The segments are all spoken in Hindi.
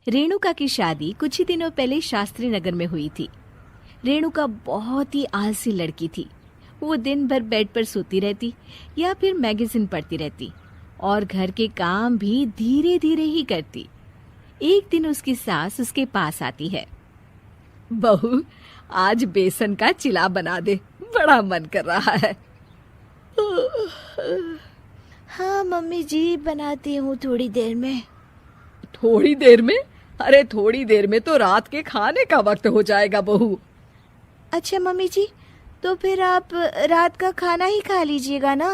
रेणुका की शादी कुछ ही दिनों पहले शास्त्री नगर में हुई थी। रेणुका बहुत ही आलसी लड़की थी। वो दिन भर बेड पर सोती रहती या फिर मैगजीन पढ़ती रहती और घर के काम भी धीरे धीरे ही करती। एक दिन उसकी सास उसके पास आती है। बहू, आज बेसन का चिला बना दे, बड़ा मन कर रहा है। हाँ मम्मी जी, बनाती हूँ थोड़ी देर में। थोड़ी देर में? अरे थोड़ी देर में तो रात के खाने का वक्त हो जाएगा बहू। अच्छा मम्मी जी, तो फिर आप रात का खाना ही खा लीजिएगा ना।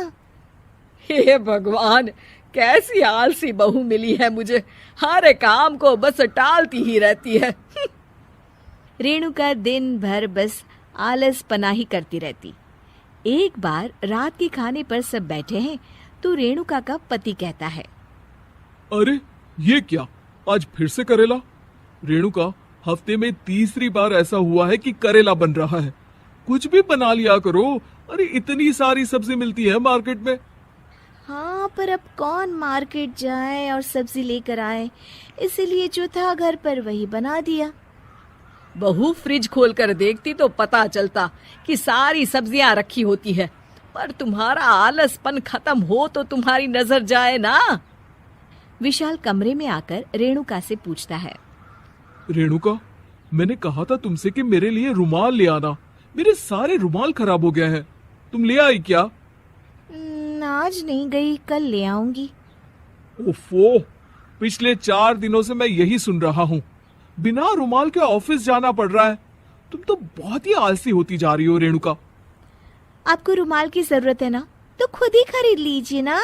हे भगवान, कैसी आलसी बहू मिली है मुझे, हर काम को बस टालती ही रहती है। रेणुका दिन भर बस आलसपना ही करती रहती। एक बार रात के खाने पर सब बैठे हैं तो रेणुका का पति कहता है, अरे ये क्या, आज फिर से करेला? रेणुका, हफ्ते में तीसरी बार ऐसा हुआ है कि करेला बन रहा है। कुछ भी बना लिया करो। अरे इतनी सारी सब्जी मिलती है मार्केट में। हाँ, पर अब कौन मार्केट जाए और सब्जी लेकर आए, इसलिए जो था घर पर वही बना दिया। बहू, फ्रिज खोलकर देखती तो पता चलता कि सारी सब्जियां रखी होती है, पर तुम्हारा आलसपन खत्म हो तो तुम्हारी नजर जाए ना। विशाल कमरे में आकर रेणुका से पूछता है, रेणुका, मैंने कहा था तुमसे कि मेरे लिए रुमाल ले आना। मेरे सारे रुमाल खराब हो गए हैं। तुम ले आई क्या? आज नहीं गई, कल ले आऊंगी। ओफो, पिछले 4 दिनों से मैं यही सुन रहा हूँ। बिना रुमाल के ऑफिस जाना पड़ रहा है। तुम तो बहुत ही आलसी होती जा रही हो रेणुका। आपको रुमाल की जरूरत है ना, तो खुद ही खरीद लीजिए ना।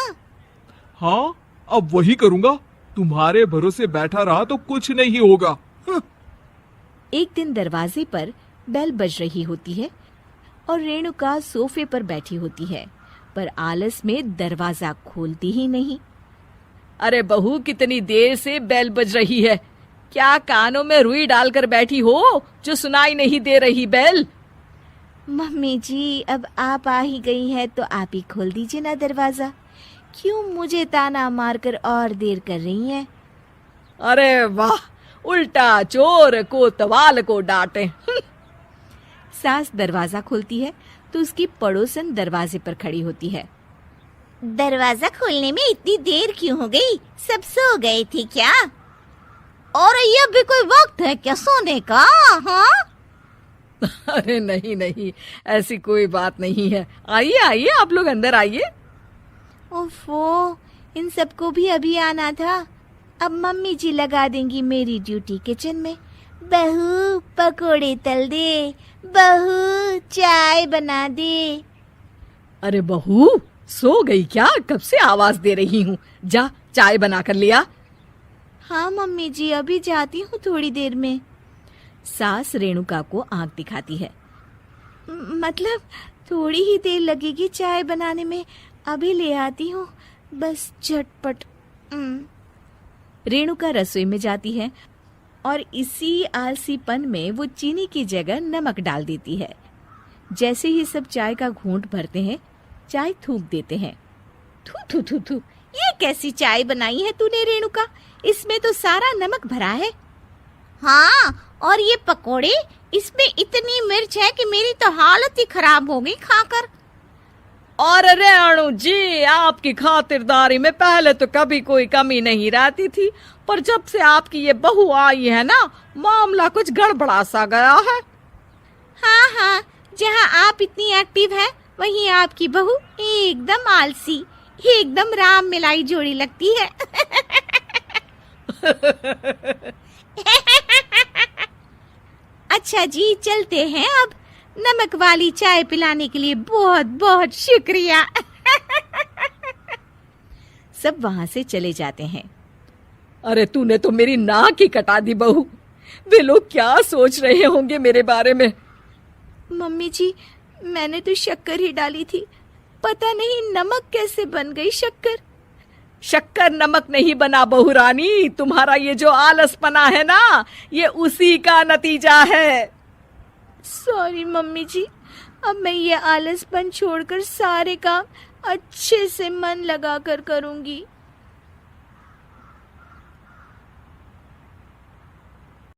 हाँ, अब वही करूंगा। तुम्हारे भरोसे बैठा रहा तो कुछ नहीं होगा। एक दिन दरवाजे पर बेल बज रही होती है और रेणुका सोफे पर बैठी होती है, पर आलस में दरवाजा खोलती ही नहीं। अरे बहू, कितनी देर से बेल बज रही है? क्या कानों में रुई डालकर बैठी हो जो सुनाई नहीं दे रही बेल? मम्मी जी, अब आप आ ही गई है तो आप ही खोल दीजिए ना दरवाजा। क्यों मुझे ताना मारकर और देर कर रही हैं? अरे वाह, उल्टा चोर कोतवाल को डांटे। सास दरवाजा खोलती है तो उसकी पड़ोसन दरवाजे पर खड़ी होती है। दरवाजा खोलने में इतनी देर क्यों हो गई? सब सो गए थे क्या? और ये भी कोई वक्त है क्या सोने का? हाँ? अरे नहीं नहीं, ऐसी कोई बात नहीं है। आइए आइए, आप लोग अंदर आइए। ओफो, इन सबको भी अभी आना था। अब मम्मी जी लगा देंगी मेरी ड्यूटी किचन में। बहू पकोड़े तल दे, बहू चाय बना दे। अरे बहू, सो गई क्या? कब से आवाज दे रही हूँ, जा चाय बना कर लिया। हाँ मम्मी जी, अभी जाती हूँ थोड़ी देर में। सास रेणुका को आंख दिखाती है। मतलब थोड़ी ही देर लगेगी चाय बनाने में, अभी ले आती हूँ, बस झटपट। रेणुका रसोई में जाती है और इसी आलसीपन में वो चीनी की जगह नमक डाल देती है। जैसे ही सब चाय का घूंट भरते हैं, चाय थूक देते हैं। थू थू थू थू, ये कैसी चाय बनाई है तूने रेणुका? इसमें तो सारा नमक भरा है। हाँ, और ये पकोड़े, इसमें इतनी मिर्च है कि मेरी तो हालत ही खराब हो गई खाकर। और रेणु जी, आपकी खातिरदारी में पहले तो कभी कोई कमी नहीं रहती थी, पर जब से आपकी ये बहू आई है ना, मामला कुछ गड़बड़ा सा गया है। हाँ हाँ, जहाँ आप इतनी एक्टिव है, वहीं आपकी बहू एकदम आलसी, एकदम राम मिलाई जोड़ी लगती है। अच्छा जी, चलते हैं अब। नमक वाली चाय पिलाने के लिए बहुत बहुत शुक्रिया। सब वहां से चले जाते हैं। अरे तूने तो मेरी नाक ही कटा दी बहू। वे लोग क्या सोच रहे होंगे मेरे बारे में? मम्मी जी, मैंने तो शक्कर ही डाली थी, पता नहीं नमक कैसे बन गई शक्कर। शक्कर नमक नहीं बना बहू रानी, तुम्हारा ये जो आलसपना है ना, ये उसी का नतीजा है। सॉरी मम्मी जी, अब मैं ये आलसपन छोड़कर सारे काम अच्छे से मन लगाकर करूंगी।